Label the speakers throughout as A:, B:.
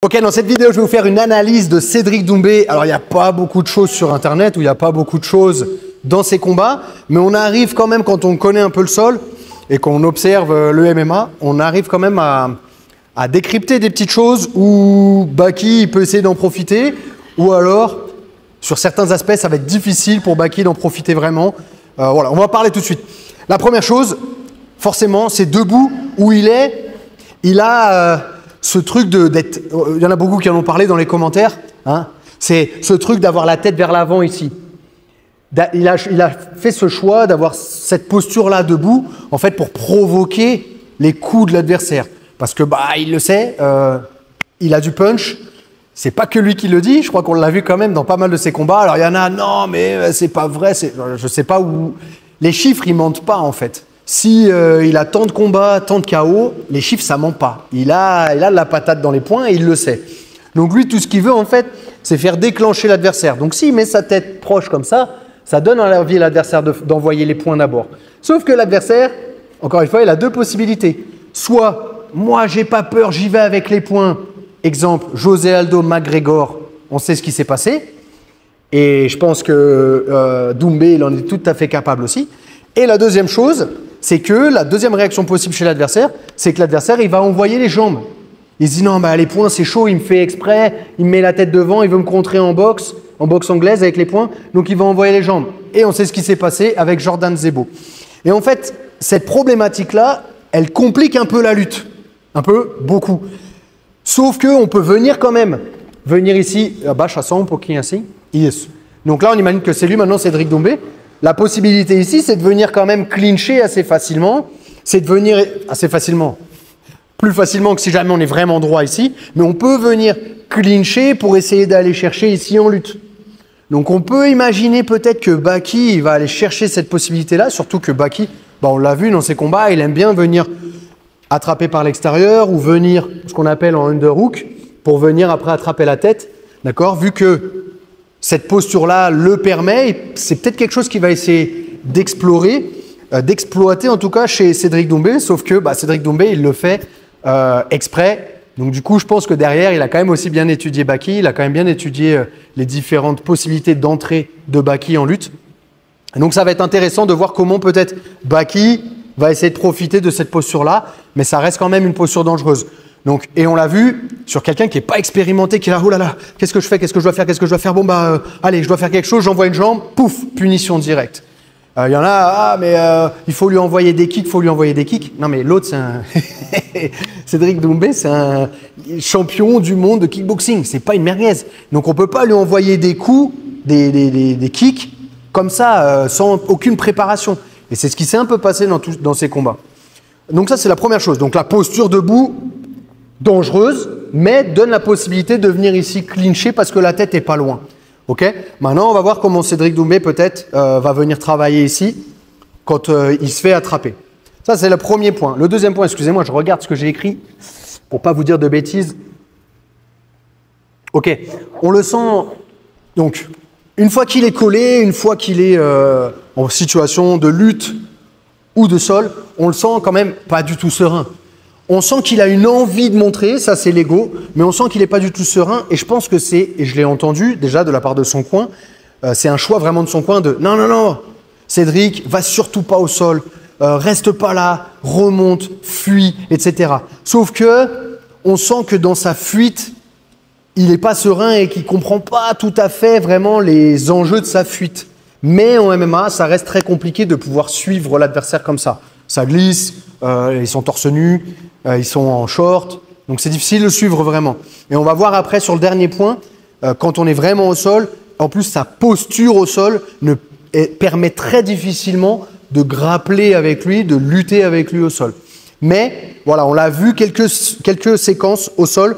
A: Ok, dans cette vidéo, je vais vous faire une analyse de Cédric Doumbé. Alors, il n'y a pas beaucoup de choses sur Internet, ou il n'y a pas beaucoup de choses dans ces combats, mais on arrive quand même, quand on connaît un peu le sol et qu'on observe le MMA, on arrive quand même à décrypter des petites choses où Baki il peut essayer d'en profiter, ou alors, sur certains aspects, ça va être difficile pour Baki d'en profiter vraiment. Voilà, on va parler tout de suite. La première chose, forcément, c'est debout où il est. Il a ce truc d'être... Il y en a beaucoup qui en ont parlé dans les commentaires. Hein, c'est ce truc d'avoir la tête vers l'avant ici. Il a fait ce choix d'avoir cette posture-là debout, en fait, pour provoquer les coups de l'adversaire. Parce que, il le sait, il a du punch. C'est pas que lui qui le dit, je crois qu'on l'a vu quand même dans pas mal de ses combats. Alors, il y en a, non, mais c'est pas vrai. Je sais pas où... Les chiffres, ils mentent pas, en fait. Si il a tant de combats, tant de KO, les chiffres, ça ment pas. Il a de la patate dans les poings et il le sait. Donc lui, tout ce qu'il veut, en fait, c'est faire déclencher l'adversaire. Donc s'il met sa tête proche comme ça donne envie à l'adversaire d'envoyer les poings d'abord. Sauf que l'adversaire, encore une fois, il a deux possibilités. Soit, moi, j'ai pas peur, j'y vais avec les poings. Exemple, José Aldo McGregor, on sait ce qui s'est passé. Et je pense que Doumbé, il en est tout à fait capable aussi. Et la deuxième chose, c'est que la deuxième réaction possible chez l'adversaire, c'est que l'adversaire, il va envoyer les jambes. Il se dit non, les poings, c'est chaud, il me fait exprès, il me met la tête devant, il veut me contrer en boxe anglaise avec les poings, donc il va envoyer les jambes. Et on sait ce qui s'est passé avec Jordan Zebo. Et en fait, cette problématique-là, elle complique un peu la lutte. Un peu, beaucoup. Sauf qu'on peut venir quand même. Venir ici, abaixação um pouquinho assim. Isso. Donc là, on imagine que c'est lui maintenant, Cédric Doumbé. La possibilité ici, c'est de venir quand même clincher assez facilement. C'est de venir assez facilement. Plus facilement que si jamais on est vraiment droit ici. Mais on peut venir clincher pour essayer d'aller chercher ici en lutte. Donc on peut imaginer peut-être que Baki il va aller chercher cette possibilité-là. Surtout que Baki, on l'a vu dans ses combats, il aime bien venir attraper par l'extérieur ou venir, ce qu'on appelle en underhook, pour venir après attraper la tête. D'accord? Vu que cette posture-là le permet, c'est peut-être quelque chose qu'il va essayer d'explorer, d'exploiter en tout cas chez Cédric Doumbé, sauf que Cédric Doumbé, il le fait exprès. Donc du coup, je pense que derrière, il a quand même aussi bien étudié Baki, il a quand même bien étudié les différentes possibilités d'entrée de Baki en lutte. Et donc ça va être intéressant de voir comment peut-être Baki va essayer de profiter de cette posture-là, mais ça reste quand même une posture dangereuse. Donc, et on l'a vu sur quelqu'un qui n'est pas expérimenté, qui est là, oh là là, qu'est-ce que je fais, qu'est-ce que je dois faire, qu'est-ce que je dois faire, allez, je dois faire quelque chose, j'envoie une jambe, pouf, punition directe. Il y en a, il faut lui envoyer des kicks, Non, mais l'autre, c'est un... Cédric Doumbé, c'est un champion du monde de kickboxing, c'est pas une merguez. Donc, on ne peut pas lui envoyer des coups, des kicks, comme ça, sans aucune préparation. Et c'est ce qui s'est un peu passé dans ces combats. Donc ça, c'est la première chose. Donc, la posture debout, dangereuse, mais donne la possibilité de venir ici clincher parce que la tête n'est pas loin. Ok? Maintenant, on va voir comment Cédric Doumbé peut-être va venir travailler ici quand il se fait attraper. Ça, c'est le premier point. Le deuxième point, excusez-moi, je regarde ce que j'ai écrit pour pas vous dire de bêtises. Ok, on le sent. Donc, une fois qu'il est collé, une fois qu'il est en situation de lutte ou de sol, on le sent quand même pas du tout serein. On sent qu'il a une envie de montrer, ça c'est l'ego, mais on sent qu'il n'est pas du tout serein. Et je pense que c'est, et je l'ai entendu déjà de la part de son coin, c'est un choix vraiment de son coin de non, Cédric, va surtout pas au sol, reste pas là, remonte, fuis, etc. Sauf que on sent que dans sa fuite, il n'est pas serein et qu'il ne comprend pas tout à fait vraiment les enjeux de sa fuite. Mais en MMA, ça reste très compliqué de pouvoir suivre l'adversaire comme ça. Ça glisse, ils sont torse nu, ils sont en short, donc c'est difficile de suivre vraiment. Et on va voir après sur le dernier point, quand on est vraiment au sol, en plus sa posture au sol permet très difficilement de grappler avec lui, de lutter avec lui au sol. Mais voilà, on l'a vu quelques séquences au sol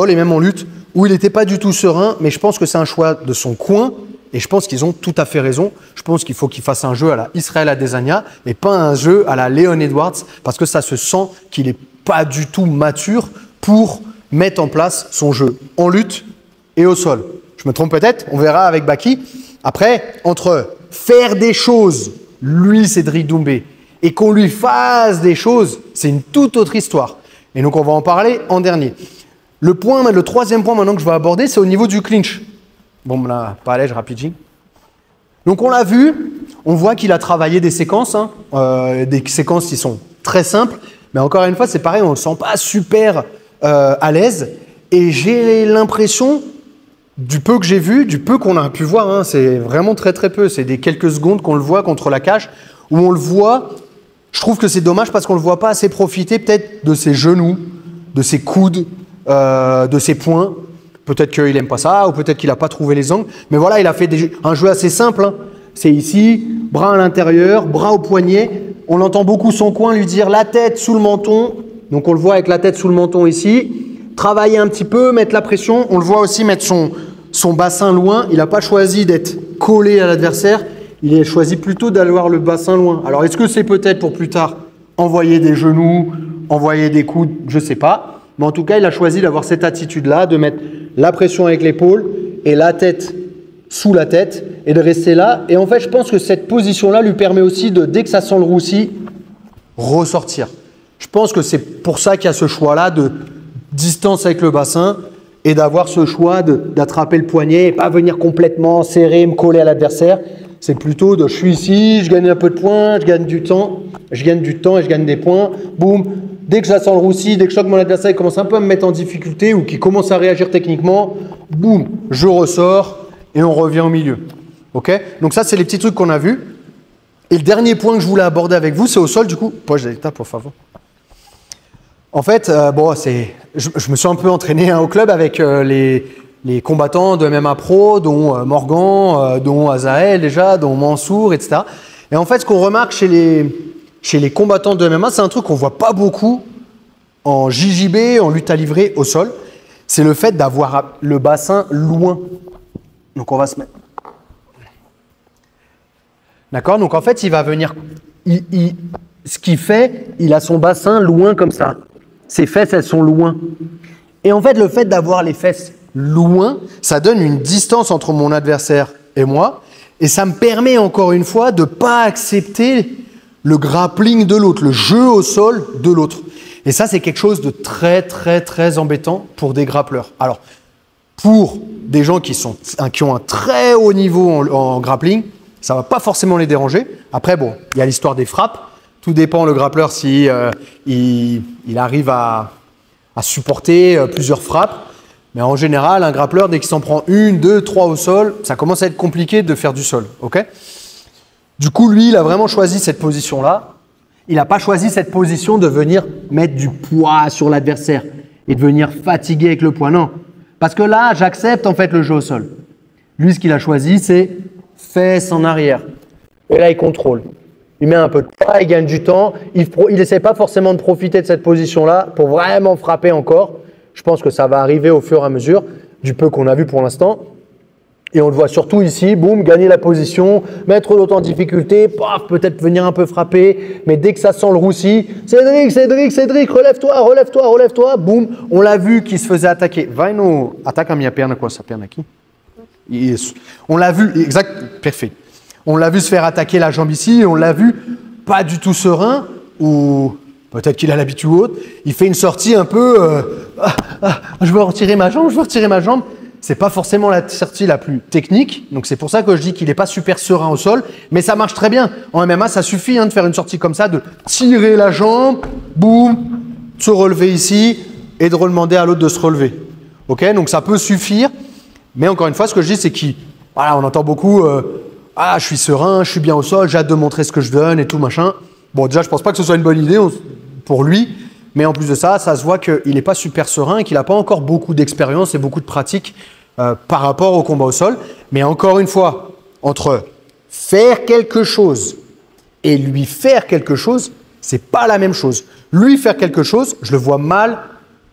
A: et même en lutte, où il n'était pas du tout serein, mais je pense que c'est un choix de son coin. Et je pense qu'ils ont tout à fait raison. Je pense qu'il faut qu'il fasse un jeu à la Israel Adesanya et pas un jeu à la Leon Edwards parce que ça se sent qu'il n'est pas du tout mature pour mettre en place son jeu en lutte et au sol. Je me trompe peut-être, on verra avec Baki. Après, entre faire des choses, lui Cédric Doumbé, et qu'on lui fasse des choses, c'est une toute autre histoire. Et donc on va en parler en dernier. Le troisième point maintenant que je vais aborder, c'est au niveau du clinch. Bon, là, pas à l'aise, rapide. Donc on l'a vu, on voit qu'il a travaillé des séquences, des séquences qui sont très simples, mais encore une fois, c'est pareil, on ne le sent pas super à l'aise. Et j'ai l'impression, du peu que j'ai vu, du peu qu'on a pu voir, c'est vraiment très très peu, c'est des quelques secondes qu'on le voit contre la cage, où on le voit, je trouve que c'est dommage parce qu'on ne le voit pas assez profiter peut-être de ses genoux, de ses coudes, de ses poings. Peut-être qu'il n'aime pas ça, ou peut-être qu'il n'a pas trouvé les angles. Mais voilà, il a fait un jeu assez simple. C'est ici, bras à l'intérieur, bras au poignet. On entend beaucoup son coin lui dire la tête sous le menton. Donc on le voit avec la tête sous le menton ici. Travailler un petit peu, mettre la pression. On le voit aussi mettre son bassin loin. Il n'a pas choisi d'être collé à l'adversaire. Il a choisi plutôt d'avoir le bassin loin. Alors est-ce que c'est peut-être pour plus tard envoyer des genoux, envoyer des coudes, je ne sais pas. Mais en tout cas, il a choisi d'avoir cette attitude-là, de mettre la pression avec l'épaule et la tête sous la tête et de rester là. Et en fait, je pense que cette position-là lui permet aussi de, dès que ça sent le roussi, ressortir. Je pense que c'est pour ça qu'il y a ce choix-là de distance avec le bassin et d'avoir ce choix d'attraper le poignet et pas venir complètement serrer, me coller à l'adversaire. C'est plutôt de je suis ici, je gagne un peu de points, je gagne du temps et je gagne des points. Boum. Dès que ça sent le roussi, dès que je sens que mon adversaire commence un peu à me mettre en difficulté ou qu'il commence à réagir techniquement, boum, je ressors et on revient au milieu. Ok? Donc ça, c'est les petits trucs qu'on a vus. Et le dernier point que je voulais aborder avec vous, c'est au sol du coup. Pose l'état, pour favor. En fait, je me suis un peu entraîné au club avec les combattants de MMA Pro, dont Morgan, dont Azael déjà, dont Mansour, etc. Et en fait, ce qu'on remarque chez les combattants de MMA, c'est un truc qu'on ne voit pas beaucoup en JJB, en lutte à livrer au sol. C'est le fait d'avoir le bassin loin. Donc, on va se mettre. D'accord? Donc, en fait, il va venir. Ce qu'il fait, il a son bassin loin comme ça. Ses fesses, elles sont loin. Et en fait, le fait d'avoir les fesses loin, ça donne une distance entre mon adversaire et moi. Et ça me permet, encore une fois, de ne pas accepter le grappling de l'autre, le jeu au sol de l'autre. Et ça, c'est quelque chose de très, très, très embêtant pour des grappleurs. Alors, pour des gens qui ont un très haut niveau en grappling, ça ne va pas forcément les déranger. Après, bon, il y a l'histoire des frappes. Tout dépend, le grappleur, si il arrive à supporter plusieurs frappes. Mais en général, un grappleur, dès qu'il s'en prend 1, 2, 3 au sol, ça commence à être compliqué de faire du sol. Okay? Du coup, lui, il a vraiment choisi cette position-là. Il n'a pas choisi cette position de venir mettre du poids sur l'adversaire et de venir fatiguer avec le poids. Non. Parce que là, j'accepte en fait le jeu au sol. Lui, ce qu'il a choisi, c'est fesses en arrière. Et là, il contrôle. Il met un peu de poids, il gagne du temps. Il n'essaie pas forcément de profiter de cette position-là pour vraiment frapper encore. Je pense que ça va arriver au fur et à mesure du peu qu'on a vu pour l'instant. Et on le voit surtout ici, boum, gagner la position, mettre l'autre en difficulté, paf, peut-être venir un peu frapper, mais dès que ça sent le roussi, Cédric, relève-toi, boum, on l'a vu qu'il se faisait attaquer. Vai no ataca minha perna com essa perna aqui. Isso. On l'a vu, exact, parfait. On l'a vu se faire attaquer la jambe ici, et on l'a vu pas du tout serein, ou peut-être qu'il a l'habitude ou autre. Il fait une sortie un peu, je veux retirer ma jambe. C'est pas forcément la sortie la plus technique, donc c'est pour ça que je dis qu'il n'est pas super serein au sol, mais ça marche très bien. En MMA, ça suffit de faire une sortie comme ça, de tirer la jambe, boum, se relever ici et de demander à l'autre de se relever. Ok, donc ça peut suffire, mais encore une fois, ce que je dis, c'est voilà, on entend beaucoup je suis serein, je suis bien au sol, j'ai hâte de montrer ce que je donne et tout machin. Bon, déjà, je pense pas que ce soit une bonne idée pour lui. Mais en plus de ça, ça se voit qu'il n'est pas super serein et qu'il n'a pas encore beaucoup d'expérience et beaucoup de pratique par rapport au combat au sol. Mais encore une fois, entre faire quelque chose et lui faire quelque chose, c'est pas la même chose. Lui faire quelque chose, je le vois mal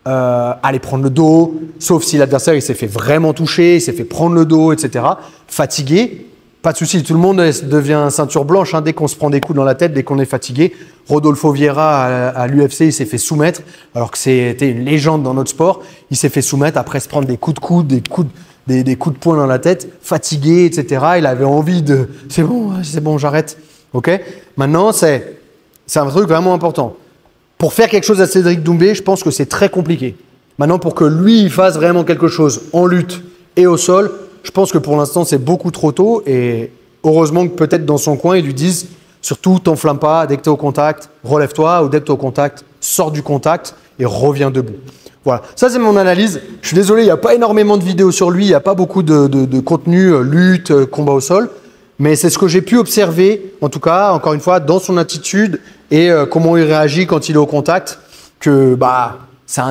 A: aller prendre le dos, sauf si l'adversaire il s'est fait vraiment toucher, il s'est fait prendre le dos, etc. Fatigué. Pas de souci, tout le monde devient ceinture blanche dès qu'on se prend des coups dans la tête, dès qu'on est fatigué. Rodolfo Vieira à l'UFC, il s'est fait soumettre, alors que c'était une légende dans notre sport. Il s'est fait soumettre après se prendre des coups de coude, des coups de poing dans la tête, fatigué, etc. Il avait envie de « c'est bon, j'arrête ». Ok. Maintenant, c'est un truc vraiment important. Pour faire quelque chose à Cédric Doumbé, je pense que c'est très compliqué. Maintenant, pour que lui, il fasse vraiment quelque chose en lutte et au sol, je pense que pour l'instant, c'est beaucoup trop tôt. Et heureusement que peut-être dans son coin, ils lui disent surtout, t'enflamme pas, dès que tu es au contact, relève-toi, ou dès que tu es au contact, sors du contact et reviens debout. Voilà, ça c'est mon analyse. Je suis désolé, il n'y a pas énormément de vidéos sur lui, il n'y a pas beaucoup de contenu, lutte, combat au sol. Mais c'est ce que j'ai pu observer, en tout cas, encore une fois, dans son attitude et comment il réagit quand il est au contact, que bah, c'est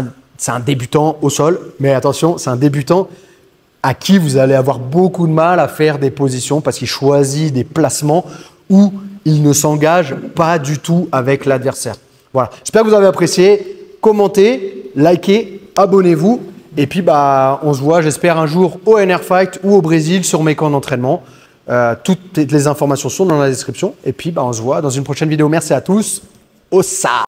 A: un débutant au sol. Mais attention, c'est un débutant à qui vous allez avoir beaucoup de mal à faire des positions parce qu'il choisit des placements où il ne s'engage pas du tout avec l'adversaire. Voilà, j'espère que vous avez apprécié. Commentez, likez, abonnez-vous. Et puis, bah, on se voit, j'espère, un jour au NR Fight ou au Brésil sur mes camps d'entraînement. Toutes les informations sont dans la description. Et puis, bah, on se voit dans une prochaine vidéo. Merci à tous. Ossa!